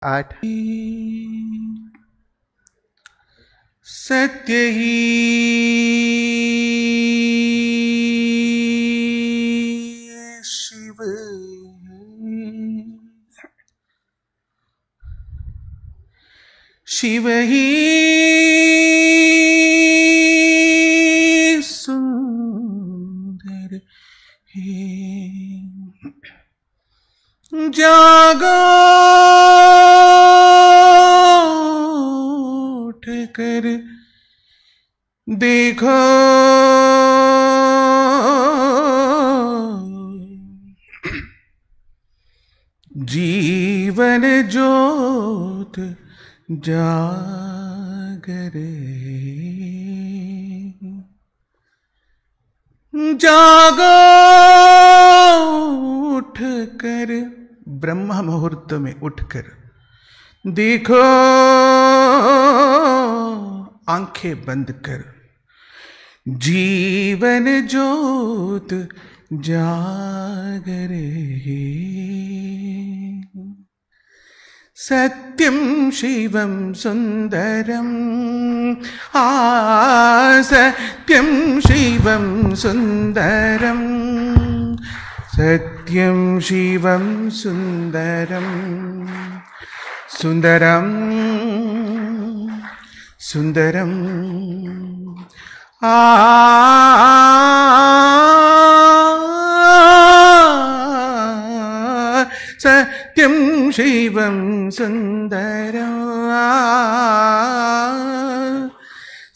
8 सत्य ही शिव शिव ही सुंदर है। जागो उठकर देखो जीवन ज्योत जागरे। जागो उठकर ब्रह्म मुहूर्त में उठकर देखो, आंखें बंद कर जीवन ज्योत जागरे। सत्यं शिवं सुंदरं सत्यं शिवं सुंदरं सत्यं शिवं सुंदरं सुंदरं सुंदरं सत्यं शिवं सुंदरं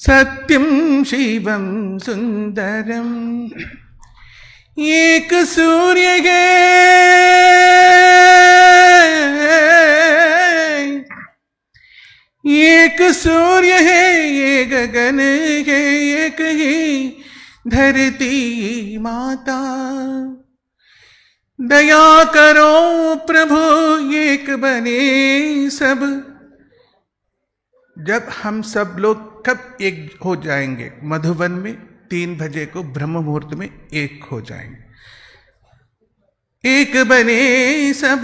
सत्यं शिवं सुंदरं। एक सूर्य है एक सूर्य है, ये गगन है, एक ही धरती माता। दया करो प्रभु एक बने सब। जब हम सब लोग कब एक हो जाएंगे? मधुबन में 3 बजे को ब्रह्म मुहूर्त में एक हो जाएंगे। एक बने सब,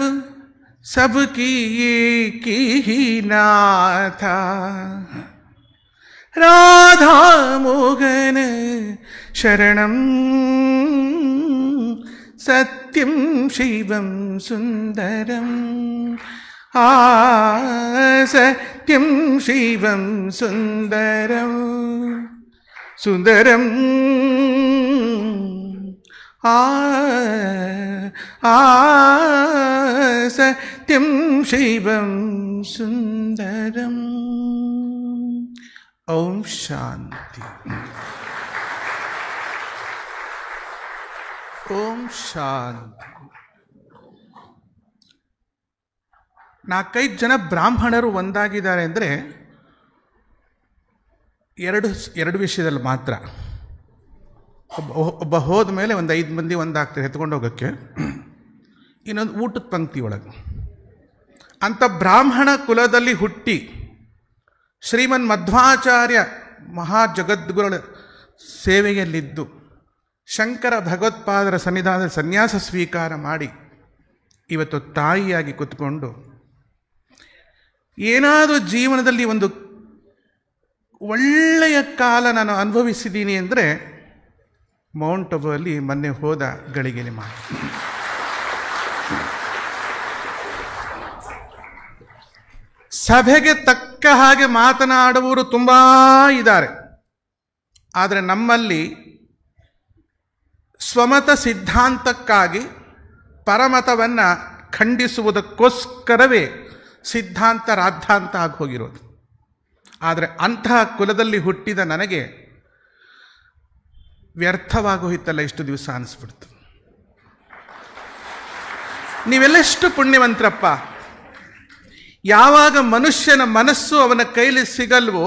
सबकी एक ही नाथा। राधा मोहन शरणं सत्यं शिवं सुंदरं सत्यं शिवं सुंदरं सुंदरं सत्यं शिवं सुंदरं। ओम शांति। ओम शांति। 4-5 ಜನ ಬ್ರಾಹ್ಮಣರು ಒಂದಾಗಿದ್ದಾರೆ ಅಂದರೆ ಎರಡು ವಿಷಯದಲ್ಲಿ ಮಾತ್ರ. ಒಬ್ಬ ಹೋದ ಮೇಲೆ ಒಂದು 5 ಮಂದಿ ಒಂದಾಗ್ತಾರೆ ಎತ್ಕೊಂಡು ಹೋಗೋಕ್ಕೆ. ಇನ್ನೊಂದು ಊಟದ ಪಂಕ್ತಿ ಒಳಗೆ. ಅಂಥ ಬ್ರಾಹ್ಮಣ ಕುಲದಲ್ಲಿ ಹುಟ್ಟಿ ಶ್ರೀಮನ್ ಮಧ್ವಾಚಾರ್ಯ ಮಹಾ ಜಗದ್ಗುರುಗಳ ಸೇವೆಯಲ್ಲಿದ್ದು ಶಂಕರ ಭಗವತ್ಪಾದರ ಸನ್ನಿಧಾನದಲ್ಲಿ ಸನ್ಯಾಸ ಸ್ವೀಕಾರ ಮಾಡಿ ಇವತ್ತು ತಾಯಿಯಾಗಿ ಕೂತ್ಕೊಂಡು ಏನಾದರೂ ಜೀವನದಲ್ಲಿ ಒಂದು ಒಳ್ಳೆಯ ಕಾಲ ನಾನು ಅನುಭವಿಸಿದ್ದೀನಿ ಅಂದರೆ ಮೌಂಟ್ ಅಬುವಲ್ಲಿ ಮೊನ್ನೆ ಹೋದ ಗಳಿಗೆಯಲ್ಲಿ ಮಾಡಿ. ಸಭೆಗೆ ತಕ್ಕ ಹಾಗೆ ಮಾತನಾಡುವವರು ತುಂಬ ಇದ್ದಾರೆ. ಆದರೆ ನಮ್ಮಲ್ಲಿ ಸ್ವಮತ ಸಿದ್ಧಾಂತಕ್ಕಾಗಿ ಪರಮತವನ್ನು ಖಂಡಿಸುವುದಕ್ಕೋಸ್ಕರವೇ ಸಿದ್ಧಾಂತ ರಾದ್ಧಾಂತ ಆಗಿ ಹೋಗಿರೋದು. ಆದರೆ ಅಂತಹ ಕುಲದಲ್ಲಿ ಹುಟ್ಟಿದ ನನಗೆ ವ್ಯರ್ಥವಾಗೋಯಿತಲ್ಲ ಇಷ್ಟು ದಿವಸ ಅನಿಸ್ಬಿಡ್ತು. ನೀವೆಲ್ಲೆಷ್ಟು ಪುಣ್ಯವಂತರಪ್ಪ. ಯಾವಾಗ ಮನುಷ್ಯನ ಮನಸ್ಸು ಅವನ ಕೈಲಿ ಸಿಗಲ್ವೋ,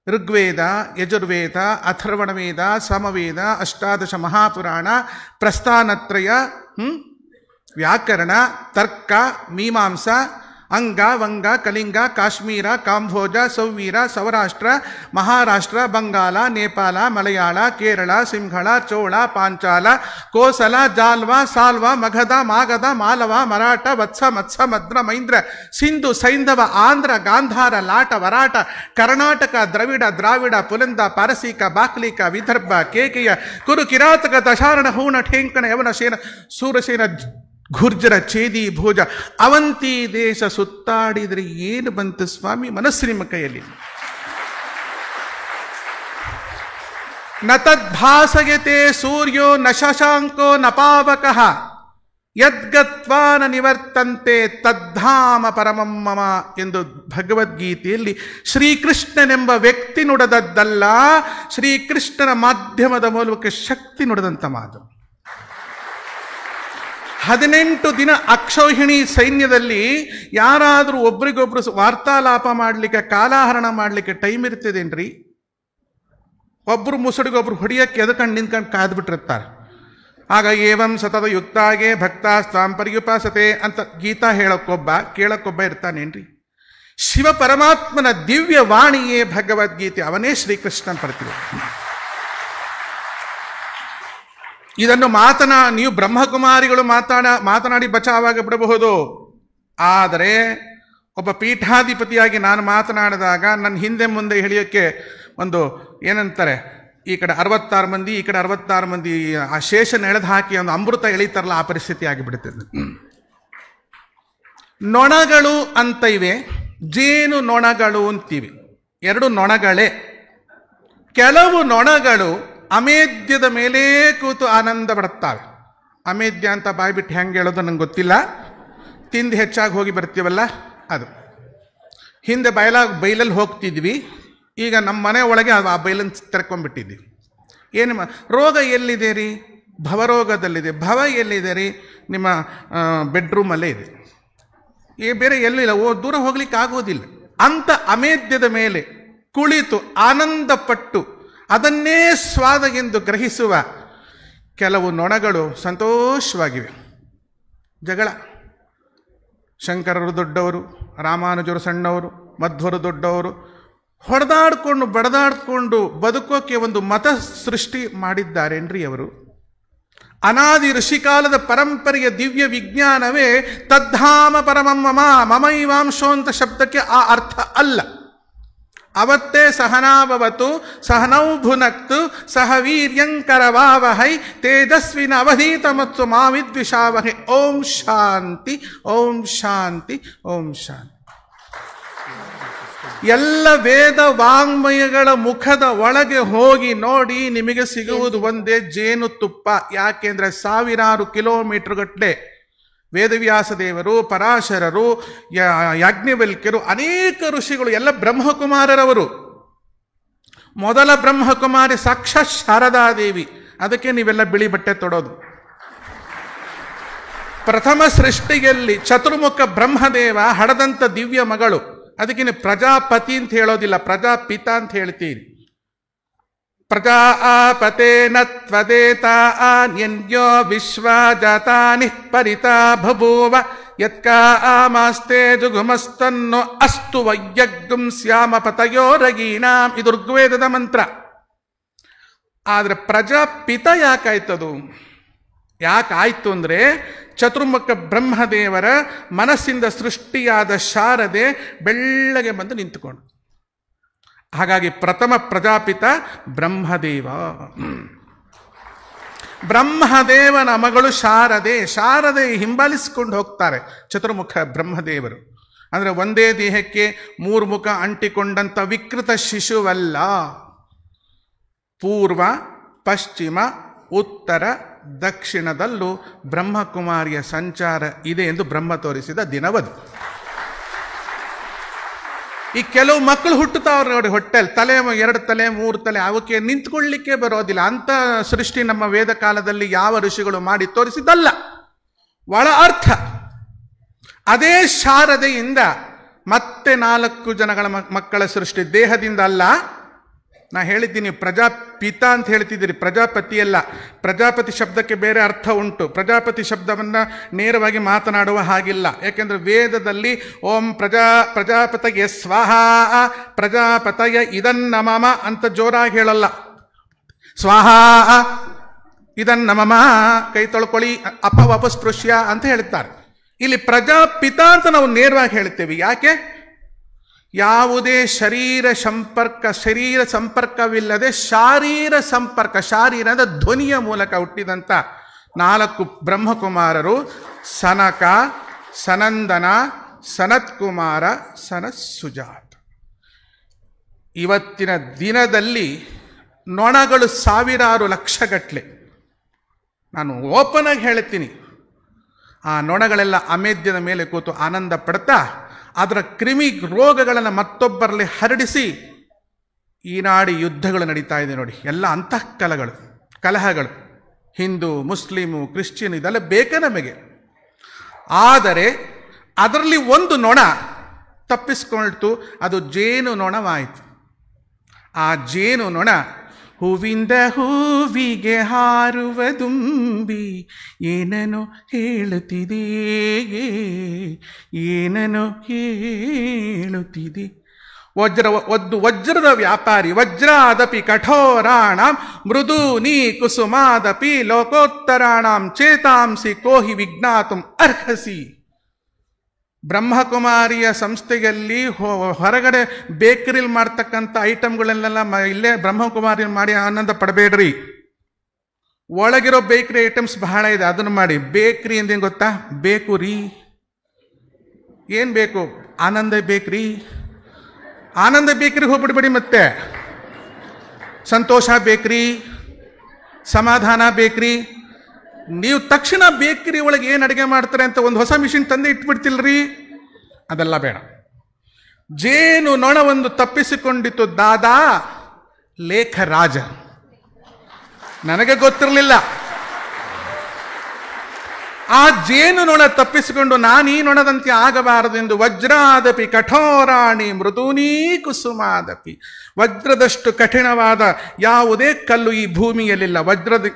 ಋಗ್ವೇದ, ಯಜುರ್ವೇದ, ಅಥರ್ವಣವೇದ, ಸಮವೇದ, 18 ಮಹಾಪುರಾಣ, ಪ್ರಸ್ಥಾನತ್ರಯ, ವ್ಯಾಕರಣ, ತರ್ಕ, ಮೀಮಾಂಸ, ಅಂಗ, ವಂಗ, ಕಲಿಂಗ, ಕಾಶ್ಮೀರ, ಕಾಂಬೋಜ, ಸೌವೀರ, ಸೌರಾಷ್ಟ್ರ, ಮಹಾರಾಷ್ಟ್ರ, ಬಂಗಾಲ, ನೇಪಾಳ, ಮಲಯಾಳ, ಕೇರಳ, ಸಿಂಹಳ, ಚೋಳ, ಪಾಂಚಾಲ, ಕೋಸಲ, ಜಾಲ್ವ, ಸಾಲ್ವ, ಮಗಧ, ಮಾಗಧ, ಮಾಲವ, ಮರಾಠ, ವತ್ಸ, ಮತ್ಸ, ಮದ್ರ, ಮೈಂದ್ರ, ಸಿಂಧು, ಸೈಂಧವ, ಆಂಧ್ರ, ಗಾಂಧಾರ, ಲಾಟ, ವರಾಟ, ಕರ್ನಾಟಕ, ದ್ರವಿಡ, ದ್ರಾವಿಡ, ಪುಲಂದ, ಪಾರಸೀಕ, ಬಾಕ್ಲಿಕ, ವಿದರ್ಭ, ಕೇಕೆಯ, ಕುರು, ಕಿರಾತಕ, ದಶಾರಣ, ಹೂಣ, ಠೇಂಕಣ, ಯವನ, ಸೇನ, ಸೂರಸೇನ, ಗುರ್ಜರ, ಚೇದಿ, ಭೋಜ, ಅವಂತಿ ದೇಶ ಸುತ್ತಾಡಿದರೆ ಏನು ಬಂತು ಸ್ವಾಮಿ ಮನಸ್ಸು ನಿಮ್ಮ ಕೈಯಲ್ಲಿ? ನ ತದ್ಭಾಸಯತೆ ಸೂರ್ಯೋ ನ ಶಶಾಂಕೋ ನ ಪಾವಕಃ ಯದ್ಗತ್ವಾ ನ ನಿವರ್ತಂತೆ ತದ್ಧಾಮ ಪರಮಂ ಮಮ ಎಂದು ಭಗವದ್ಗೀತೆಯಲ್ಲಿ ಶ್ರೀಕೃಷ್ಣನೆಂಬ ವ್ಯಕ್ತಿ ನುಡಿದದ್ದಲ್ಲ, ಶ್ರೀಕೃಷ್ಣನ ಮಾಧ್ಯಮದ ಮೂಲಕ ಶಕ್ತಿ ನುಡಿದಂಥ ಮಾತು. 18 ದಿನ ಅಕ್ಷೌಹಿಣಿ ಸೈನ್ಯದಲ್ಲಿ ಯಾರಾದರೂ ಒಬ್ರಿಗೊಬ್ರು ವಾರ್ತಾಲಾಪ ಮಾಡಲಿಕ್ಕೆ, ಕಾಲಹರಣ ಮಾಡಲಿಕ್ಕೆ ಟೈಮ್ ಇರ್ತದೇನ್ರಿ? ಒಬ್ಬರು ಮುಸುಡಿಗೊಬ್ರು ಹೊಡಿಯಕ್ಕೆ ಎದಕಂಡು ನಿಂತ್ಕೊಂಡು ಕಾದ್ಬಿಟ್ಟಿರ್ತಾರೆ. ಆಗ ಏವಂ ಸತತ ಯುಕ್ತಾಗೆ ಭಕ್ತ ಸ್ವಾಂ ಪರ್ಯುಪಾಸತೆ ಅಂತ ಗೀತಾ ಹೇಳಕ್ಕೊಬ್ಬ, ಕೇಳಕ್ಕೊಬ್ಬ ಇರ್ತಾನೇನ್ರಿ? ಶಿವ ಪರಮಾತ್ಮನ ದಿವ್ಯ ವಾಣಿಯೇ ಭಗವದ್ಗೀತೆ, ಅವನೇ ಶ್ರೀಕೃಷ್ಣನ ಪ್ರತಿಭೆ. ಇದನ್ನು ನೀವು ಬ್ರಹ್ಮಕುಮಾರಿಗಳು ಮಾತನಾಡಿ ಬಚಾವಾಗ ಬಿಡಬಹುದು. ಆದರೆ ಒಬ್ಬ ಪೀಠಾಧಿಪತಿಯಾಗಿ ನಾನು ಮಾತನಾಡಿದಾಗ ನನ್ನ ಹಿಂದೆ ಮುಂದೆ ಹೇಳಿಯೋಕ್ಕೆ ಒಂದು ಏನಂತಾರೆ, ಈ ಕಡೆ 66 ಮಂದಿ, ಈ ಕಡೆ 66 ಮಂದಿ, ಆ ಶೇಷನ ಎಳೆದು ಹಾಕಿ ಒಂದು ಅಮೃತ ಎಳಿತಾರಲ್ಲ, ಆ ಪರಿಸ್ಥಿತಿ ಆಗಿಬಿಡುತ್ತದೆ. ನೊಣಗಳು ಅಂತ ಇವೆ, ಜೇನು ನೊಣಗಳು ಅಂತೀವಿ. 2 ನೊಣಗಳೇ. ಕೆಲವು ನೊಣಗಳು ಅಮೇದ್ಯದ ಮೇಲೆ ಕೂತು ಆನಂದ ಪಡುತ್ತವೆ. ಅಮೇದ್ಯ ಅಂತ ಬಾಯ್ಬಿಟ್ಟು ಹೆಂಗೆ ಹೇಳೋದು ನಂಗೆ ಗೊತ್ತಿಲ್ಲ. ತಿಂದು ಹೆಚ್ಚಾಗಿ ಹೋಗಿ ಬರ್ತೀವಲ್ಲ ಅದು. ಹಿಂದೆ ಬೈಲಲ್ಲಿ ಹೋಗ್ತಿದ್ವಿ, ಈಗ ನಮ್ಮ ಮನೆ ಒಳಗೆ ಆ ಬೈಲನ್ನು ತೆರ್ಕೊಂಡ್ಬಿಟ್ಟಿದ್ವಿ. ಏನು ರೋಗ ಎಲ್ಲಿದೆ ರೀ? ಭವರೋಗದಲ್ಲಿದೆ. ಭವ ಎಲ್ಲಿದೆ ರೀ? ನಿಮ್ಮ ಬೆಡ್ರೂಮಲ್ಲೇ ಇದೆ. ಬೇರೆ ಎಲ್ಲಿಲ್ಲ, ದೂರ ಹೋಗ್ಲಿಕ್ಕೆ ಆಗೋದಿಲ್ಲ. ಅಂತ ಅಮೇದ್ಯದ ಮೇಲೆ ಕುಳಿತು ಆನಂದಪಟ್ಟು ಅದನ್ನೇ ಸ್ವಾದ ಎಂದು ಗ್ರಹಿಸುವ ಕೆಲವು ನೊಣಗಳು ಸಂತೋಷವಾಗಿವೆ. ಜಗಳ. ಶಂಕರರು ದೊಡ್ಡವರು, ರಾಮಾನುಜರು ಸಣ್ಣವರು, ಮಧ್ವರು ದೊಡ್ಡವರು, ಹೊಡೆದಾಡ್ಕೊಂಡು ಬಡದಾಡ್ಕೊಂಡು ಬದುಕೋಕೆ ಒಂದು ಮತ ಸೃಷ್ಟಿ ಮಾಡಿದ್ದಾರೇನ್ರಿ ಅವರು? ಅನಾದಿ ಋಷಿಕಾಲದ ಪರಂಪರೆಯ ದಿವ್ಯ ವಿಜ್ಞಾನವೇ ತದ್ಧಾಮ ಪರಮಂ ಮಮ, ಮಮೈವಾಂಶೋ ಅಂತ ಶಬ್ದಕ್ಕೆ ಆ ಅರ್ಥ ಅಲ್ಲ. ಅವತ್ತೇ ಸಹನಾಭವತು ಸಹನೌ ಭುನಕ್ತು ಸಹ ವೀರ್ಯಂಕರವಾವಹೈ ತೇಜಸ್ವಿನ ಅವಧೀತಮತ್ಸು ಮಾ ವಿದ್ವಿಷಾವಹೈ. ಓಂ ಶಾಂತಿ, ಓಂ ಶಾಂತಿ, ಓಂ ಶಾಂತಿ. ಎಲ್ಲ ವೇದ ವಾಂಗ್ಮಯಗಳ ಮುಖದ ಒಳಗೆ ಹೋಗಿ ನೋಡಿ, ನಿಮಗೆ ಸಿಗುವುದು ಒಂದೇ ಜೇನುತುಪ್ಪ. ಯಾಕೆಂದ್ರೆ 1000 ಕಿಲೋಮೀಟರ್ ಗಟ್ಟಲೆ ವೇದವ್ಯಾಸ ದೇವರು, ಪರಾಶರರು, ಯಾಜ್ಞವಲ್ಕ್ಯರು, ಅನೇಕ ಋಷಿಗಳು ಎಲ್ಲ ಬ್ರಹ್ಮಕುಮಾರರವರು. ಮೊದಲ ಬ್ರಹ್ಮಕುಮಾರಿ ಸಾಕ್ಷಾತ್ ಶಾರದಾದೇವಿ. ಅದಕ್ಕೆ ನೀವೆಲ್ಲ ಬಿಳಿ ಬಟ್ಟೆ ತೊಡೋದು. ಪ್ರಥಮ ಸೃಷ್ಟಿಯಲ್ಲಿ ಚತುರ್ಮುಖ ಬ್ರಹ್ಮದೇವ ಹಡದಂಥ ದಿವ್ಯ ಮಗಳು. ಅದಕ್ಕೆ ನೀವು ಪ್ರಜಾಪತಿ ಅಂತ ಹೇಳೋದಿಲ್ಲ, ಪ್ರಜಾಪಿತ ಅಂತ ಹೇಳ್ತೀರಿ. ಪ್ರಜಾಪತೇನ ತ್ವದೇತಾ ಅನ್ಯನ್ಯೋ ವಿಶ್ವಜಾತಾನಿ ಪರಿತಾ ಬಭೂವ ಯತ್ಕಾಮಾಸ್ತೆ ಜುಗುಮಸ್ತನ್ನೋ ಅಸ್ತು ವಯ್ಯಗ್ಗುಂ ಸ್ಯಾಮ ಪತಯೋರಗೀಣಾಂ. ಇದು ಋಗ್ವೇದದ ಮಂತ್ರ. ಆದರೆ ಪ್ರಜಾಪಿತ ಯಾಕಾಯ್ತದು? ಯಾಕಾಯ್ತು ಅಂದರೆ ಚತುರ್ಮುಖ ಬ್ರಹ್ಮದೇವರ ಮನಸ್ಸಿಂದ ಸೃಷ್ಟಿಯಾದ ಶಾರದೆ ಬೆಳ್ಳಗೆ ಬಂದು ನಿಂತುಕೊಂಡು. ಹಾಗಾಗಿ ಪ್ರಥಮ ಪ್ರಜಾಪಿತ ಬ್ರಹ್ಮದೇವ. ಬ್ರಹ್ಮದೇವನ ಮಗಳು ಶಾರದೆ. ಶಾರದೆ ಹಿಂಬಾಲಿಸಿಕೊಂಡು ಹೋಗ್ತಾರೆ ಚತುರ್ಮುಖ ಬ್ರಹ್ಮದೇವರು. ಅಂದರೆ ಒಂದೇ ದೇಹಕ್ಕೆ 3 ಮುಖ ಅಂಟಿಕೊಂಡಂಥ ವಿಕೃತ ಶಿಶುವಲ್ಲ. ಪೂರ್ವ, ಪಶ್ಚಿಮ, ಉತ್ತರ, ದಕ್ಷಿಣದಲ್ಲೂ ಬ್ರಹ್ಮಕುಮಾರಿಯ ಸಂಚಾರ ಇದೆ ಎಂದು ಬ್ರಹ್ಮ ತೋರಿಸಿದ ದಿನವದು. ಈ ಕೆಲವು ಮಕ್ಕಳು ಹುಟ್ಟುತ್ತಾವ್ರು ನೋಡಿ, ಹೊಟ್ಟೆಲ್ ತಲೆ 2 ತಲೆ 3 ತಲೆ, ಅವಕ್ಕೆ ನಿಂತ್ಕೊಳ್ಳಿಕ್ಕೆ ಬರೋದಿಲ್ಲ. ಅಂಥ ಸೃಷ್ಟಿ ನಮ್ಮ ವೇದ ಕಾಲದಲ್ಲಿ ಯಾವ ಋಷಿಗಳು ಮಾಡಿ ತೋರಿಸಿದ್ದಲ್ಲ. ಒಳ ಅರ್ಥ ಅದೇ ಶಾರದೆಯಿಂದ ಮತ್ತೆ 4 ಜನಗಳ ಮಕ್ಕಳ ಸೃಷ್ಟಿ. ದೇಹದಿಂದ ಅಲ್ಲ, ನಾ ಹೇಳಿದ್ದೀನಿ ಪ್ರಜಾಪಿತ ಅಂತ ಹೇಳ್ತಿದ್ದೀರಿ, ಪ್ರಜಾಪತಿ ಅಲ್ಲ. ಪ್ರಜಾಪತಿ ಶಬ್ದಕ್ಕೆ ಬೇರೆ ಅರ್ಥ ಉಂಟು. ಪ್ರಜಾಪತಿ ಶಬ್ದವನ್ನು ನೇರವಾಗಿ ಮಾತನಾಡುವ ಹಾಗಿಲ್ಲ. ಯಾಕೆಂದರೆ ವೇದದಲ್ಲಿ ಓಂ ಪ್ರಜಾಪತಗೆ ಸ್ವಾಹ ಪ್ರಜಾಪತಯ ಇದನ್ನಮಮ ಅಂತ ಜೋರಾಗಿ ಹೇಳಲ್ಲ. ಸ್ವಾಹ ಇದನ್ನಮಮ ಕೈ ತೊಳ್ಕೊಳ್ಳಿ ಅಪವಪಸ್ಪೃಶ್ಯ ಅಂತ ಹೇಳ್ತಾರೆ. ಇಲ್ಲಿ ಪ್ರಜಾಪಿತ ಅಂತ ನಾವು ನೇರವಾಗಿ ಹೇಳ್ತೇವೆ. ಯಾಕೆ? ಯಾವುದೇ ಶರೀರ ಸಂಪರ್ಕವಿಲ್ಲದೆ ಶಾರೀರ ಸಂಪರ್ಕ, ಶಾರೀರದ ಧ್ವನಿಯ ಮೂಲಕ ಹುಟ್ಟಿದಂಥ 4 ಬ್ರಹ್ಮಕುಮಾರರು ಸನಕ, ಸನಂದನ, ಸನತ್ಕುಮಾರ, ಸನತ್ಸುಜಾತ. ಇವತ್ತಿನ ದಿನದಲ್ಲಿ ನೊಣಗಳು ಸಾವಿರಾರು ಲಕ್ಷಗಟ್ಟಲೆ. ನಾನು ಓಪನ್ ಆಗಿ ಹೇಳ್ತೀನಿ, ಆ ನೊಣಗಳೆಲ್ಲ ಅಮೇಧ್ಯದ ಮೇಲೆ ಕೂತು ಆನಂದ ಪಡ್ತಾ ಅದರ ಕ್ರಿಮಿ ರೋಗಗಳನ್ನು ಮತ್ತೊಬ್ಬರಲ್ಲಿ ಹರಡಿಸಿ ಈನಾಡಿ ಯುದ್ಧಗಳು ನಡೀತಾ ಇದೆ ನೋಡಿ. ಎಲ್ಲ ಕಲಹಗಳು, ಹಿಂದೂ, ಮುಸ್ಲಿಮು, ಕ್ರಿಶ್ಚಿಯನ್ ಇದೆಲ್ಲ ಬೇಕೇ ನಮಗೆ. ಆದರೆ ಅದರಲ್ಲಿ ಒಂದು ನೊಣ ತಪ್ಪಿಸ್ಕೊಳ್ತು, ಅದು ಜೇನು ನೊಣವಾಯಿತು. ಆ ಜೇನು ನೊಣ ಹೂವಿಂದ ಹೂವಿಗೆ ಹಾರುವ ದುಂಬಿ ಏನನು ಹೇಳುತ್ತಿದೆ, ಏನನು ಹೇಳುತ್ತಿದೆ. ವಜ್ರದ ವ್ಯಾಪಾರಿ ವಜ್ರಾದಪಿ ಕಠೋರಾಣ ಮೃದೂನಿ ಕುಸುಮಾದಪಿ ಲೋಕೋತ್ತರಾಣಾಂ ಚೇತಾಂಸಿ ಕೋಹಿ ವಿಜ್ಞಾತುಂ ಅರ್ಹಸಿ. ಬ್ರಹ್ಮಕುಮಾರಿಯ ಸಂಸ್ಥೆಯಲ್ಲಿ ಹೊರಗಡೆ ಬೇಕರಿಲಿ ಮಾಡ್ತಕ್ಕಂಥ ಐಟಮ್ಗಳನ್ನೆಲ್ಲ ಇಲ್ಲೇ ಬ್ರಹ್ಮಕುಮಾರಿಯಲ್ಲಿ ಮಾಡಿ ಆನಂದ ಪಡಬೇಡ್ರಿ. ಒಳಗಿರೋ ಬೇಕರಿ ಐಟಮ್ಸ್ ಬಹಳ ಇದೆ, ಅದನ್ನು ಮಾಡಿ. ಬೇಕ್ರಿ ಅಂದೇನು ಗೊತ್ತಾ? ಬೇಕುರಿ. ಏನು ಬೇಕು? ಆನಂದ ಬೇಕ್ರಿ. ಆನಂದ ಬೇಕ್ರಿ ಹೋಗ್ಬಿಡ್ಬೇಡಿ. ಮತ್ತೆ ಸಂತೋಷ ಬೇಕ್ರಿ, ಸಮಾಧಾನ ಬೇಕ್ರಿ. ನೀವು ತಕ್ಷಣ ಬೇಕರಿ ಒಳಗೆ ಏನು ಅಡುಗೆ ಮಾಡ್ತಾರೆ ಅಂತ ಒಂದು ಹೊಸ ಮಿಷಿನ್ ತಂದೆ ಇಟ್ಬಿಡ್ತಿಲ್ರಿ, ಅದೆಲ್ಲ ಬೇಡ. ಜೇನು ನೊಣ ಒಂದು ತಪ್ಪಿಸಿಕೊಂಡಿತ್ತು, ದಾದಾ ಲೇಖರಾಜ. ನನಗೆ ಗೊತ್ತಿರಲಿಲ್ಲ. ಆ ಜೇನು ನೊಣ ತಪ್ಪಿಸಿಕೊಂಡು ನಾನು ಈ ನೊಣದಂತೆ ಆಗಬಾರದೆಂದು ವಜ್ರಾದಪಿ ಕಠೋರಾಣಿ ಮೃದೂನೀ ಕುಸುಮಾದಪಿ. ವಜ್ರದಷ್ಟು ಕಠಿಣವಾದ ಯಾವುದೇ ಕಲ್ಲು ಈ ಭೂಮಿಯಲ್ಲಿಲ್ಲ.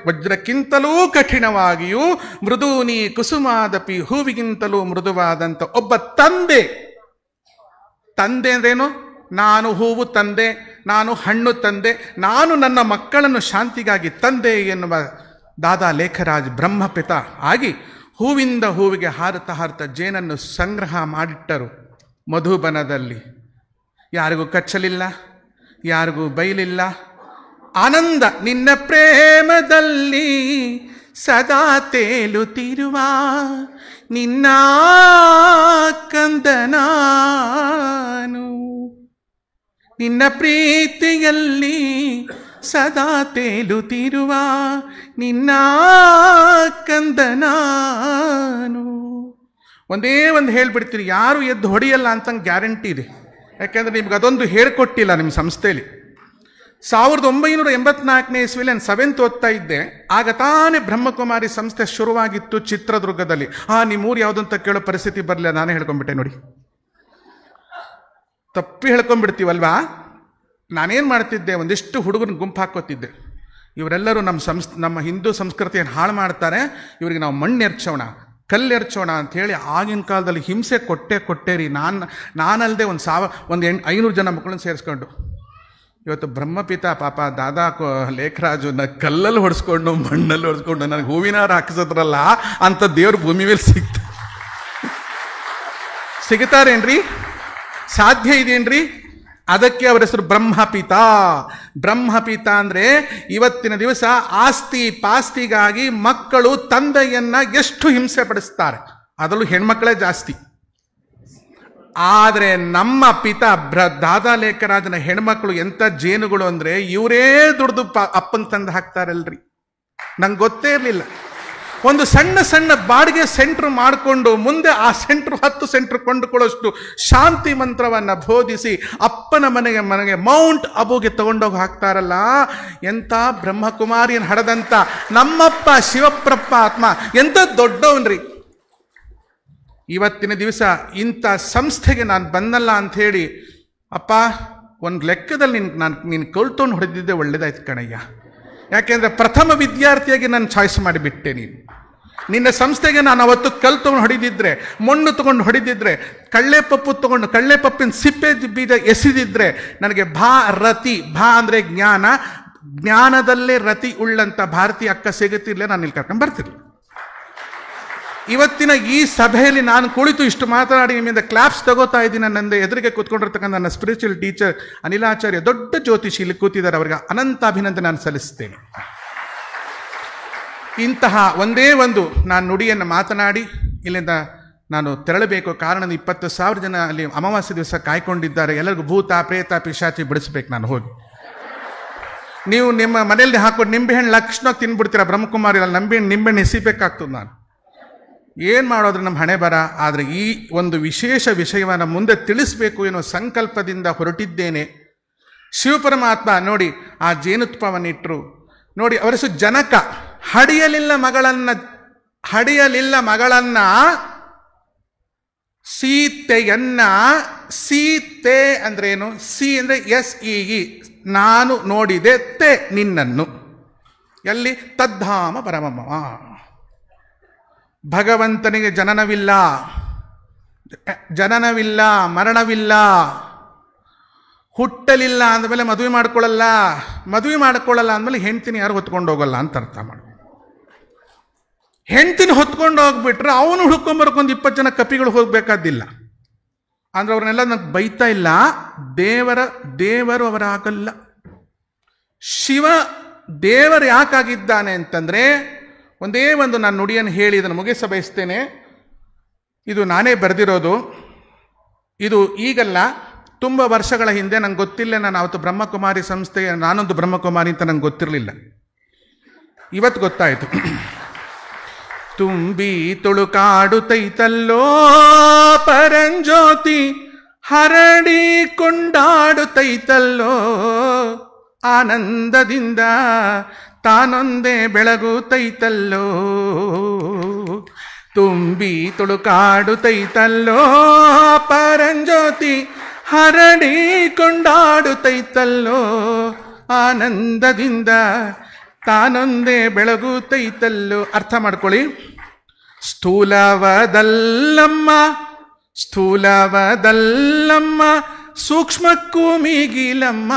ವಜ್ರಕ್ಕಿಂತಲೂ ಕಠಿಣವಾಗಿಯೂ ಮೃದೂನಿ ಕುಸುಮಾದಪಿ, ಹೂವಿಗಿಂತಲೂ ಮೃದುವಾದಂಥ ಒಬ್ಬ ತಂದೆ. ತಂದೆ ಅಂದ್ರೇನು? ನಾನು ಹೂವು ತಂದೆ, ನಾನು ಹಣ್ಣು ತಂದೆ, ನಾನು ನನ್ನ ಮಕ್ಕಳನ್ನು ಶಾಂತಿಗಾಗಿ ತಂದೆ ಎನ್ನುವ ದಾದಾ ಲೇಖರಾಜ್ ಬ್ರಹ್ಮಪಿತ ಆಗಿ ಹೂವಿಂದ ಹೂವಿಗೆ ಹಾರುತ್ತಾ ಜೇನನ್ನು ಸಂಗ್ರಹ ಮಾಡಿಟ್ಟರು ಮಧುಬನದಲ್ಲಿ. ಯಾರಿಗೂ ಕಚ್ಚಲಿಲ್ಲ, ಯಾರಿಗೂ ಬೈಲಿಲ್ಲ. ಆನಂದ ನಿನ್ನ ಪ್ರೇಮದಲ್ಲಿ ಸದಾ ತೇಲುತ್ತಿರುವ ನಿನ್ನ ಕಂದನಾನು, ನಿನ್ನ ಪ್ರೀತಿಯಲ್ಲಿ ಸದಾ ತೇಲುತ್ತಿರುವ ನಿನ್ನ ಕಂದನಾನು. ಒಂದೇ ಒಂದು ಹೇಳ್ಬಿಡ್ತೀನಿ, ಯಾರು ಎದ್ದು ಹೊಡೆಯಲ್ಲ ಅಂತಂಗೆ ಗ್ಯಾರಂಟಿ ಇದೆ. ಯಾಕೆಂದರೆ ನಿಮ್ಗೆ ಅದೊಂದು ಹೇಳ್ಕೊಟ್ಟಿಲ್ಲ ನಿಮ್ಮ ಸಂಸ್ಥೆಯಲ್ಲಿ. 1984ನೇ ಇಸ್ವಿಯಲ್ಲಿ ನಾನು 7th ಓದ್ತಾ ಇದ್ದೆ. ಆಗ ತಾನೇ ಬ್ರಹ್ಮಕುಮಾರಿ ಸಂಸ್ಥೆ ಶುರುವಾಗಿತ್ತು ಚಿತ್ರದುರ್ಗದಲ್ಲಿ. ನಿಮ್ಮೂರು ಯಾವುದು ಅಂತ ಕೇಳೋ ಪರಿಸ್ಥಿತಿ ಬರಲಿಲ್ಲ, ನಾನೇ ಹೇಳ್ಕೊಂಡ್ಬಿಟ್ಟೆ ನೋಡಿ. ತಪ್ಪಿ ಹೇಳ್ಕೊಂಡ್ಬಿಡ್ತೀವಲ್ವಾ. ನಾನೇನು ಮಾಡ್ತಿದ್ದೆ, ಒಂದಿಷ್ಟು ಹುಡುಗರನ್ನ ಗುಂಪು ಹಾಕೋತಿದ್ದೆ. ಇವರೆಲ್ಲರೂ ನಮ್ಮ ಹಿಂದೂ ಸಂಸ್ಕೃತಿಯನ್ನು ಹಾಳು ಮಾಡ್ತಾರೆ, ಇವರಿಗೆ ನಾವು ಮಣ್ಣೆರ್ಚೋಣ, ಕಲ್ಲೆರ್ಚೋಣ ಅಂಥೇಳಿ ಆಗಿನ ಕಾಲದಲ್ಲಿ ಹಿಂಸೆ ಕೊಟ್ಟೇರಿ. ನಾನಲ್ಲದೆ ಒಂದು 500 ಜನ ಮಕ್ಕಳನ್ನ ಸೇರಿಸ್ಕೊಂಡು. ಇವತ್ತು ಬ್ರಹ್ಮಪಿತ ಪಾಪ ದಾದಾ ಲೇಖರಾಜು ಕಲ್ಲಲ್ಲಿ ಹೊಡೆಸ್ಕೊಂಡು ಮಣ್ಣಲ್ಲಿ ಹೊಡೆಸ್ಕೊಂಡು ನನಗೆ ಹೂವಿನಾರ ಹಾಕಿಸೋದ್ರಲ್ಲ ಅಂತ ದೇವ್ರ ಭೂಮಿ ಮೇಲೆ ಸಿಗ್ತಾರೇನ್ರಿ? ಸಾಧ್ಯ ಇದೆಯೇನ್ರಿ? ಅದಕ್ಕೆ ಅವರ ಹೆಸರು ಬ್ರಹ್ಮಪಿತ. ಬ್ರಹ್ಮಪಿತ ಅಂದರೆ ಇವತ್ತಿನ ದಿವಸ ಆಸ್ತಿ ಪಾಸ್ತಿಗಾಗಿ ಮಕ್ಕಳು ತಂದೆಯನ್ನ ಎಷ್ಟು ಹಿಂಸೆ ಪಡಿಸ್ತಾರೆ, ಅದರಲ್ಲೂ ಹೆಣ್ಮಕ್ಕಳೇ ಜಾಸ್ತಿ. ಆದರೆ ನಮ್ಮ ಪಿತ ದಾದಾ ಲೇಖರಾಜನ ಹೆಣ್ಮಕ್ಳು ಎಂಥ ಜೇನುಗಳು ಅಂದರೆ ಇವರೇ ದುಡ್ದು ಅಪ್ಪನ ತಂದು ಹಾಕ್ತಾರಲ್ರಿ. ನಂಗೆ ಗೊತ್ತೇ ಇರಲಿಲ್ಲ. ಒಂದು ಸಣ್ಣ ಬಾಡಿಗೆ ಸೆಂಟ್ರ್ ಮಾಡಿಕೊಂಡು ಮುಂದೆ ಆ ಸೆಂಟ್ರ್ 10 ಸೆಂಟ್ರ್ ಕೊಂಡುಕೊಳ್ಳೋಷ್ಟು ಶಾಂತಿ ಮಂತ್ರವನ್ನು ಬೋಧಿಸಿ ಅಪ್ಪನ ಮನೆಗೆ ಮೌಂಟ್ ಅಬುಗೆ ತಗೊಂಡೋಗಿ ಹಾಕ್ತಾರಲ್ಲ. ಎಂಥ ಬ್ರಹ್ಮಕುಮಾರಿಯನ್ನು ಹಡೆದಂಥ ನಮ್ಮಪ್ಪ ಶಿವಪ್ರಪ್ಪ ಆತ್ಮ ಎಂಥ ದೊಡ್ಡವನ್ರಿ. ಇವತ್ತಿನ ದಿವಸ ಇಂಥ ಸಂಸ್ಥೆಗೆ ನಾನು ಬಂದಲ್ಲ ಅಂಥೇಳಿ, ಅಪ್ಪ ಒಂದು ಲೆಕ್ಕದಲ್ಲಿ ನೀನು ಕಲ್ತೊಂಡು ಹೊಡೆದಿದ್ದೆ ಒಳ್ಳೇದಾಯ್ತು ಕಣಯ್ಯ. ಯಾಕೆಂದರೆ ಪ್ರಥಮ ವಿದ್ಯಾರ್ಥಿಯಾಗಿ ನಾನು ಚಾಯ್ಸ್ ಮಾಡಿಬಿಟ್ಟೆ. ನಿನ್ನ ಸಂಸ್ಥೆಗೆ ನಾನು ಅವತ್ತು ಕಲ್ಲು ತೊಗೊಂಡು ಹೊಡಿದಿದ್ರೆ, ಮಣ್ಣು ತೊಗೊಂಡು ಹೊಡಿದಿದ್ರೆ, ಕಳ್ಳೆಪಪ್ಪು ತೊಗೊಂಡು ಕಳ್ಳೆಪಪ್ಪಿನ ಸಿಪ್ಪೆ ಬೀಜ ಎಸೆದಿದ್ರೆ ನನಗೆ ರತಿ ಅಂದರೆ ಜ್ಞಾನ, ಜ್ಞಾನದಲ್ಲೇ ರತಿ ಉಳ್ಳಂಥ ಭಾರತೀಯ ಅಕ್ಕ ಸಿಗುತ್ತಿರಲಿಲ್ಲ, ನಾನು ಇಲ್ಲಿ ಕರ್ಕೊಂಡು ಬರ್ತಿರ್ಲಿಲ್ಲ. ಇವತ್ತಿನ ಈ ಸಭೆಯಲ್ಲಿ ನಾನು ಕುಳಿತು ಇಷ್ಟು ಮಾತನಾಡಿ ನಿಮ್ಮಿಂದ ಕ್ಲಾಪ್ಸ್ ತಗೋತಾ ಇದ್ದೀನಿ. ನನ್ನ ಎದುರಿಗೆ ಕೂತ್ಕೊಂಡಿರ್ತಕ್ಕಂಥ ನನ್ನ ಸ್ಪಿರಿಚುವಲ್ ಟೀಚರ್ ಅನಿಲಾಚಾರ್ಯ, ದೊಡ್ಡ ಜ್ಯೋತಿಷಿ ಇಲ್ಲಿ ಕೂತಿದ್ದಾರೆ, ಅವರಿಗೆ ಅನಂತ ಅಭಿನಂದನೆ ನಾನು ಸಲ್ಲಿಸ್ತೇನೆ. ಇಂತಹ ಒಂದೇ ಒಂದು ನಾನು ನುಡಿಯನ್ನು ಮಾತನಾಡಿ ಇಲ್ಲಿಂದ ನಾನು ತೆರಳಬೇಕು. ಕಾರಣ 20,000 ಜನ ಅಲ್ಲಿ ಅಮಾವಾಸ್ಯೆ ದಿವಸ ಕಾಯ್ಕೊಂಡಿದ್ದಾರೆ. ಎಲ್ಲರಿಗೂ ಭೂತ ಪ್ರೇತ ಪಿಶಾಚಿ ಬಿಡಿಸ್ಬೇಕು ನಾನು ಹೋಗಿ. ನೀವು ನಿಮ್ಮ ಮನೆಯಲ್ಲಿ ಹಾಕೊಂಡು ನಿಂಬೆಹಣ್ಣು ಲಕ್ಷಣವಾಗಿ ತಿನ್ಬಿಡ್ತೀರಾ ಬ್ರಹ್ಮಕುಮಾರಿ, ಅಲ್ಲಿ ನಿಂಬೆಹಣ್ಣು ಎಸಿಬೇಕಾಗ್ತದೆ. ನಾನು ಏನು ಮಾಡೋದ್ರೆ ನಮ್ಮ ಹಣೆ ಬರ. ಆದರೆ ಈ ಒಂದು ವಿಶೇಷ ವಿಷಯವನ್ನು ಮುಂದೆ ತಿಳಿಸಬೇಕು ಎನ್ನುವ ಸಂಕಲ್ಪದಿಂದ ಹೊರಟಿದ್ದೇನೆ. ಶಿವಪರಮಾತ್ಮ ನೋಡಿ ಆ ಜೇನುತುಪ್ಪವನ್ನಿಟ್ಟರು. ನೋಡಿ ಅವರ ಹೆಸರು ಜನಕ. ಹಡಿಯಲಿಲ್ಲ ಮಗಳನ್ನ ಸೀತೆಯನ್ನ, ಸೀತೆ ಅಂದ್ರೇನು? ಸಿ ಅಂದರೆ SEE, ನಾನು ನೋಡಿದೆ, ತೆ ನಿನ್ನನ್ನು. ಎಲ್ಲಿ? ತದ್ಧಾಮ ಪರಮಮ್ಮ. ಭಗವಂತನಿಗೆ ಜನನವಿಲ್ಲ, ಮರಣವಿಲ್ಲ, ಹುಟ್ಟಲಿಲ್ಲ ಅಂದಮೇಲೆ ಮದುವೆ ಮಾಡ್ಕೊಳ್ಳಲ್ಲ ಅಂದಮೇಲೆ ಹೆಂಡ್ತಿನ ಯಾರು ಹೊತ್ಕೊಂಡು ಹೋಗಲ್ಲ ಅಂತ ಅರ್ಥ ಮಾಡಿ. ಹೆಂಡ್ತಿನ ಹೊತ್ಕೊಂಡು ಹೋಗ್ಬಿಟ್ರೆ ಅವನು ಹುಡ್ಕೊಂಬರ್ಕೊಂದು 20 ಜನ ಕಪಿಗಳು ಹೋಗ್ಬೇಕಾದಿಲ್ಲ. ಅಂದ್ರೆ ಅವ್ರನ್ನೆಲ್ಲ ನನಗೆ ಬೈತಾ ಇಲ್ಲ, ದೇವರು ಅವರಾಗಲ್ಲ. ಶಿವ ದೇವರು ಯಾಕಾಗಿದ್ದಾನೆ ಅಂತಂದರೆ, ಒಂದೇ ಒಂದು ನಾನು ನುಡಿಯನ್ನು ಹೇಳಿ ಇದನ್ನು ಮುಗಿಸ ಬಯಸ್ತೇನೆ. ಇದು ನಾನೇ ಬರೆದಿರೋದು. ಇದು ಈಗಲ್ಲ, ತುಂಬ ವರ್ಷಗಳ ಹಿಂದೆ. ನಂಗೆ ಗೊತ್ತಿಲ್ಲ, ನಾನು ಅವತ್ತು ಬ್ರಹ್ಮಕುಮಾರಿ ಸಂಸ್ಥೆಯ ನಾನೊಂದು ಬ್ರಹ್ಮಕುಮಾರಿ ಅಂತ ನಂಗೆ ಗೊತ್ತಿರಲಿಲ್ಲ. ಇವತ್ತು ಗೊತ್ತಾಯಿತು. ತುಂಬಿ ತುಳುಕಾಡುತ್ತೈತಲ್ಲೋ ಪರಂಜ್ಯೋತಿ, ಹರಡಿ ಕೊಂಡಾಡುತ್ತೈತಲ್ಲೋ ಆನಂದದಿಂದ, ತಾನೊಂದೇ ಬೆಳಗುತ್ತೈತಲ್ಲೋ. ತುಂಬಿ ತುಳುಕಾಡುತ್ತೈತಲ್ಲೋ ಪರಂಜ್ಯೋತಿ, ಹರಡಿ ಕೊಂಡಾಡುತ್ತೈತಲ್ಲೋ ಆನಂದದಿಂದ, ತಾನೊಂದೇ ಬೆಳಗುತ್ತೈತಲ್ಲೋ. ಅರ್ಥ ಮಾಡ್ಕೊಳ್ಳಿ. ಸ್ಥೂಲವದಲ್ಲಮ್ಮ ಸೂಕ್ಷ್ಮಕ್ಕೂ ಮೀಗಿಲಮ್ಮ.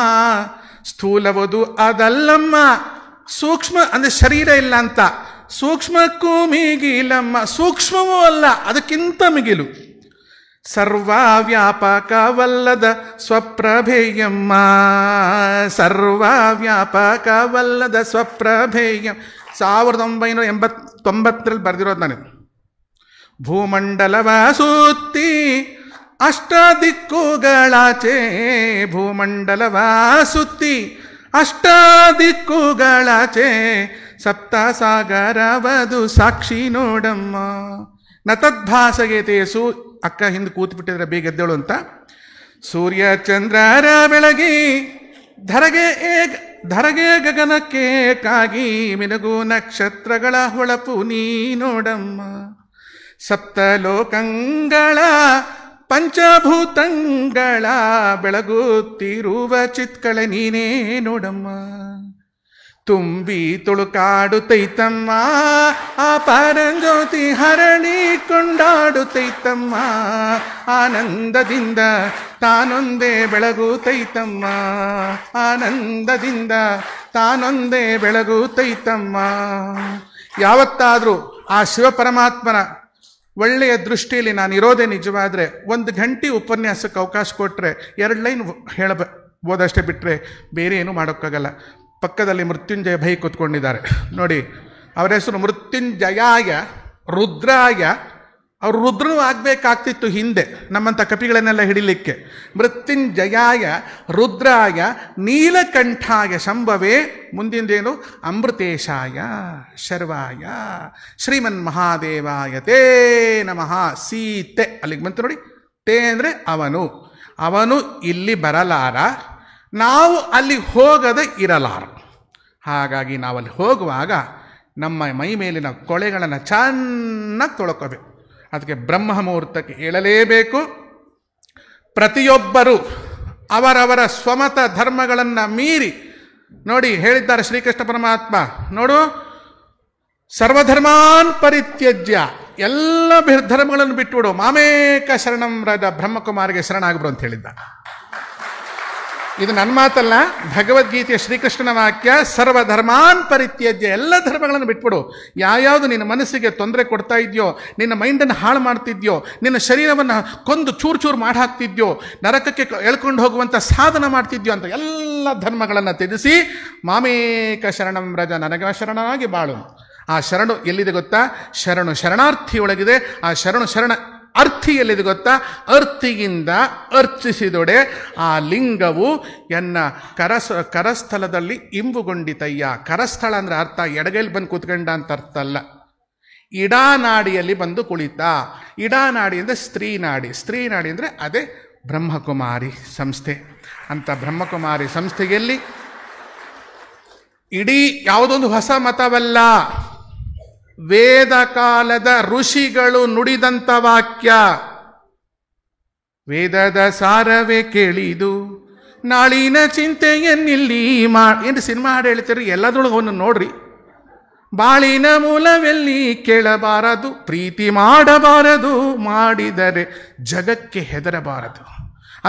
ಸ್ಥೂಲವದು ಅದಲ್ಲಮ್ಮ, ಸೂಕ್ಷ್ಮ ಅಂದರೆ ಶರೀರ ಇಲ್ಲ ಅಂತ. ಸೂಕ್ಷ್ಮಕ್ಕೂ ಮೀಗಿಲಮ್ಮ, ಸೂಕ್ಷ್ಮವೂ ಅಲ್ಲ, ಅದಕ್ಕಿಂತ ಮಿಗಿಲು. ಸರ್ವವ್ಯಾಪಕವಲ್ಲದ ಸ್ವಪ್ರಭೇಯಮ್ಮ, ಸರ್ವವ್ಯಾಪಕವಲ್ಲದ ಸ್ವಪ್ರಭೇಯಂ. 1989 ಬರೆದಿರೋದು ನಾನು. ಭೂಮಂಡಲವ ಸುತ್ತಿ ಅಷ್ಟದಿಕ್ಕುಗಳಾಚೆ, ಭೂಮಂಡಲವ ಸುತ್ತಿ ಅಷ್ಟದಿಕ್ಕುಗಳಾಚೆ, ಸಪ್ತಸಾಗರವದು ಸಾಕ್ಷಿ ನೋಡಮ್ಮ. ನತದ್ಭಾಸಗೆ ಅಕ್ಕ ಹಿಂದೆ ಕೂತ್ಬಿಟ್ಟಿದ್ರೆ ಬೇಗ ಎದ್ದೇಳು ಅಂತ. ಸೂರ್ಯ ಚಂದ್ರರ ಬೆಳಗಿ ಧರಗೆ ಗಗನಕ್ಕೆ ಕಾಗಿ, ಮಿನುಗು ನಕ್ಷತ್ರಗಳ ಹೊಳಪು ನೀ ನೋಡಮ್ಮ. ಸಪ್ತಲೋಕಂಗಳ ಪಂಚಭೂತಂಗಳ ಬೆಳಗುತ್ತಿರುವ ಚಿತ್ಕಳೆ ನೀನೇ ನೋಡಮ್ಮ. ತುಂಬಿ ತುಳುಕಾಡುತ್ತೈತಮ್ಮ ಆ ಪರಂಜ್ಯೋತಿ, ಹರಳಿ ಕೊಂಡಾಡುತ್ತೈತಮ್ಮ ಆನಂದದಿಂದ, ತಾನೊಂದೇ ಬೆಳಗುತ್ತೈತಮ್ಮ ಆನಂದದಿಂದ, ತಾನೊಂದೇ ಬೆಳಗುತ್ತೈತಮ್ಮ. ಯಾವತ್ತಾದರೂ ಆ ಶಿವಪರಮಾತ್ಮನ ಒಳ್ಳೆಯ ದೃಷ್ಟಿಯಲ್ಲಿ ನಾನು ಇರೋದೇ ನಿಜವಾದರೆ 1 ಗಂಟೆ ಉಪನ್ಯಾಸಕ್ಕೆ ಅವಕಾಶ ಕೊಟ್ಟರೆ 2 ಲೈನ್ ಓದಷ್ಟೇ ಬಿಟ್ಟರೆ ಬೇರೆ ಏನೂ ಮಾಡೋಕ್ಕಾಗಲ್ಲ. ಪಕ್ಕದಲ್ಲಿ ಮೃತ್ಯುಂಜಯ ಭೈ ಕೂತ್ಕೊಂಡಿದ್ದಾರೆ ನೋಡಿ. ಅವರ ಹೆಸರು ಮೃತ್ಯುಂಜಯಾಯ ರುದ್ರಾಯ. ಅವರು ರುದ್ರನೂ ಆಗಬೇಕಾಗ್ತಿತ್ತು ಹಿಂದೆ ನಮ್ಮಂಥ ಕಪಿಗಳನ್ನೆಲ್ಲ ಹಿಡಿಲಿಕ್ಕೆ. ಮೃತ್ಯುಂಜಯಾಯ ರುದ್ರಾಯ ನೀಲಕಂಠಾಯ ಶಂಭವೇ. ಮುಂದಿಂದೇನು? ಅಮೃತೇಶಾಯ ಶರ್ವಾಯ ಶ್ರೀಮನ್ ಮಹಾದೇವಾಯ ತೇ ನಮಃ. ಸೀತೆ ಅಲ್ಲಿಗೆ ಬಂತು ನೋಡಿ. ತೇ ಅಂದರೆ ಅವನು ಇಲ್ಲಿ ಬರಲಾರ, ನಾವು ಅಲ್ಲಿ ಹೋಗದೆ ಇರಲಾರ. ಹಾಗಾಗಿ ನಾವಲ್ಲಿ ಹೋಗುವಾಗ ನಮ್ಮ ಮೈ ಮೇಲಿನ ಕೊಳೆಗಳನ್ನು ಚೆನ್ನಾಗಿ ತೊಳ್ಕೋಬೇಕು. ಅದಕ್ಕೆ ಬ್ರಹ್ಮ ಮುಹೂರ್ತಕ್ಕೆ ಏಳಲೇಬೇಕು. ಪ್ರತಿಯೊಬ್ಬರು ಅವರವರ ಸ್ವಮತ ಧರ್ಮಗಳನ್ನು ಮೀರಿ ನೋಡಿ ಹೇಳಿದ್ದಾರೆ ಶ್ರೀಕೃಷ್ಣ ಪರಮಾತ್ಮ, ನೋಡು ಸರ್ವಧರ್ಮಾನ್ ಪರಿತ್ಯಜ್ಯ, ಎಲ್ಲ ಧರ್ಮಗಳನ್ನು ಬಿಟ್ಟುಬಿಡು, ಮಾಮೇಕ ಶರಣಂ ರಜ, ಬ್ರಹ್ಮಕುಮಾರಿಗೆ ಶರಣಾಗ್ಬಿಡು ಅಂತ ಹೇಳಿದ್ದ. ಇದು ನನ್ನ ಮಾತಲ್ಲ, ಭಗವದ್ಗೀತೆಯ ಶ್ರೀಕೃಷ್ಣನ ವಾಕ್ಯ. ಸರ್ವಧರ್ಮಾನ್ ಪರಿತ್ಯಜ್ಯ, ಎಲ್ಲ ಧರ್ಮಗಳನ್ನು ಬಿಟ್ಬಿಡು. ಯಾವ್ಯಾವುದು ನಿನ್ನ ಮನಸ್ಸಿಗೆ ತೊಂದರೆ ಕೊಡ್ತಾ ಇದೆಯೋ, ನಿನ್ನ ಮೈಂಡನ್ನು ಹಾಳು ಮಾಡ್ತಿದ್ಯೋ, ನಿನ್ನ ಶರೀರವನ್ನು ಕೊಂದು ಚೂರು ಚೂರು ಮಾಡಿ ಹಾಕ್ತಿದ್ಯೋ, ನರಕಕ್ಕೆ ಎಳ್ಕೊಂಡು ಹೋಗುವಂಥ ಸಾಧನ ಮಾಡ್ತಿದ್ಯೋ ಅಂತ ಎಲ್ಲ ಧರ್ಮಗಳನ್ನು ತ್ಯಜಿಸಿ ಮಾಮೇಕ ಶರಣಂ ರಜ, ನನಗೆ ಶರಣನಾಗಿ ಬಾಳು. ಆ ಶರಣು ಎಲ್ಲಿದೆ ಗೊತ್ತಾ? ಶರಣು ಶರಣಾರ್ಥಿಯೊಳಗಿದೆ. ಆ ಶರಣ ಅರ್ಥಿ ಎಲ್ಲಿದೆ ಗೊತ್ತಾ? ಅರ್ಥಿಯಿಂದ ಅರ್ಚಿಸಿದೊಡೆ ಆ ಲಿಂಗವು ಎನ್ನ ಕರಸ್ಥಳದಲ್ಲಿ ಇಂಬುಗೊಂಡಿತಯ್ಯ. ಕರಸ್ಥಳ ಅಂದರೆ ಅರ್ಥ ಎಡಗೈಲಿ ಬಂದು ಕೂತ್ಕೊಂಡ ಅಂತ ಅರ್ಥ ಅಲ್ಲ, ಇಡಾನಾಡಿಯಲ್ಲಿ ಬಂದು ಕುಳಿತ. ಇಡಾನಾಡಿ ಅಂದರೆ ಸ್ತ್ರೀನಾಡಿ, ಸ್ತ್ರೀನಾಡಿ ಅಂದರೆ ಅದೇ ಬ್ರಹ್ಮಕುಮಾರಿ ಸಂಸ್ಥೆ. ಅಂತ ಬ್ರಹ್ಮಕುಮಾರಿ ಸಂಸ್ಥೆಯಲ್ಲಿ ಇಡೀ ಯಾವುದೊಂದು ಹೊಸ ಮತವಲ್ಲ, ವೇದ ಕಾಲದ ಋಷಿಗಳು ನುಡಿದಂಥ ವಾಕ್ಯ. ವೇದದ ಸಾರವೇ ಕೇಳಿದು ನಾಳಿನ ಚಿಂತೆಯನ್ನಿಲ್ಲಿ ಏನು ಸಿನಿಮಾ ಹಾಡು ಹೇಳ್ತೀರಿ, ಎಲ್ಲದರೊಳಗೆ ಅವನು ನೋಡ್ರಿ. ಬಾಳಿನ ಮೂಲವೆಲ್ಲಿ ಕೇಳಬಾರದು, ಪ್ರೀತಿ ಮಾಡಬಾರದು, ಮಾಡಿದರೆ ಜಗಕ್ಕೆ ಹೆದರಬಾರದು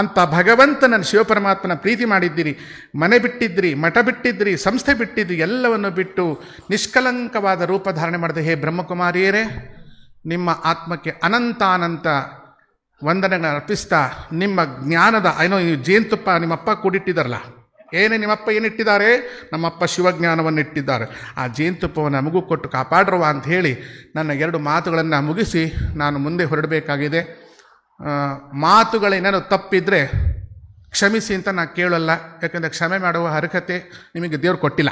ಅಂತ ಭಗವಂತನ ಶಿವಪರಮಾತ್ಮನ ಪ್ರೀತಿ ಮಾಡಿದ್ದೀರಿ, ಮನೆ ಬಿಟ್ಟಿದ್ರಿ, ಮಠ ಬಿಟ್ಟಿದ್ರಿ, ಸಂಸ್ಥೆ ಬಿಟ್ಟಿದ್ರಿ, ಎಲ್ಲವನ್ನು ಬಿಟ್ಟು ನಿಷ್ಕಲಂಕವಾದ ರೂಪ ಧಾರಣೆ ಮಾಡಿದೆ. ಹೇ ಬ್ರಹ್ಮಕುಮಾರಿಯರೇ, ನಿಮ್ಮ ಆತ್ಮಕ್ಕೆ ಅನಂತ ವಂದನೆಗಳನ್ನು ಅರ್ಪಿಸ್ತಾ, ನಿಮ್ಮ ಜ್ಞಾನದ ಏನೋ ಜೇನುತುಪ್ಪ ನಿಮ್ಮಪ್ಪ ಕೂಡಿಟ್ಟಿದ್ದಾರಲ್ಲ, ನಿಮ್ಮಪ್ಪ ಏನಿಟ್ಟಿದ್ದಾರೆ? ನಮ್ಮಪ್ಪ ಶಿವಜ್ಞಾನವನ್ನು ಇಟ್ಟಿದ್ದಾರೆ. ಆ ಜೇನುತುಪ್ಪವನ್ನು ನಮಗೂ ಕೊಟ್ಟು ಕಾಪಾಡ್ರವ ಅಂತ ಹೇಳಿ ನನ್ನ 2 ಮಾತುಗಳನ್ನು ಮುಗಿಸಿ ನಾನು ಮುಂದೆ ಹೊರಡಬೇಕಾಗಿದೆ. ಮಾತುಗಳೇನಾದ್ರು ತಪ್ಪಿದ್ರೆ ಕ್ಷಮಿಸಿ ಅಂತ ನಾನು ಕೇಳಲ್ಲ, ಯಾಕಂದರೆ ಕ್ಷಮೆ ಮಾಡುವ ಅರ್ಹತೆ ನಿಮಗೆ ದೇವರು ಕೊಟ್ಟಿಲ್ಲ.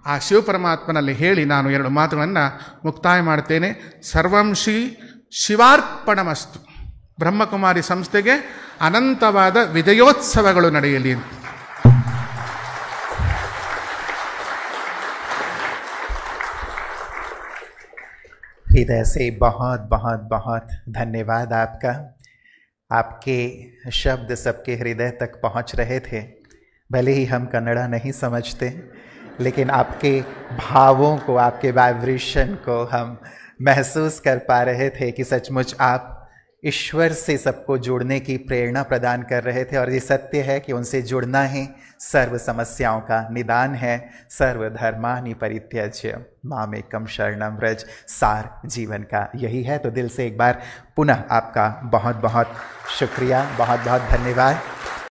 ಆ ಶಿವಪರಮಾತ್ಮನಲ್ಲಿ ಹೇಳಿ ನಾನು 2 ಮಾತುಗಳನ್ನು ಮುಕ್ತಾಯ ಮಾಡ್ತೇನೆ. ಸರ್ವಂ ಶ್ರೀ ಶಿವಾರ್ಪಣಮಸ್ತು. ಬ್ರಹ್ಮಕುಮಾರಿ ಸಂಸ್ಥೆಗೆ ಅನಂತವಾದ ವಿಜಯೋತ್ಸವಗಳು ನಡೆಯಲಿ. हृदय से बहुत बहुत बहुत धन्यवाद आपका. आपके शब्द सबके हृदय तक पहुंच रहे थे. भले ही हम कन्नड़ा नहीं समझते, लेकिन आपके भावों को, आपके वाइब्रेशन को हम महसूस कर पा रहे थे कि सचमुच आप ईश्वर से सबको जुड़ने की प्रेरणा प्रदान कर रहे थे. और ये सत्य है कि उनसे जुड़ना ही सर्व समस्याओं का निदान है. सर्वधर्मानि परित्यज्य मामेकं शरणं व्रज, सार जीवन का यही है. तो दिल से एक बार पुनः आपका बहुत बहुत शुक्रिया, बहुत बहुत धन्यवाद.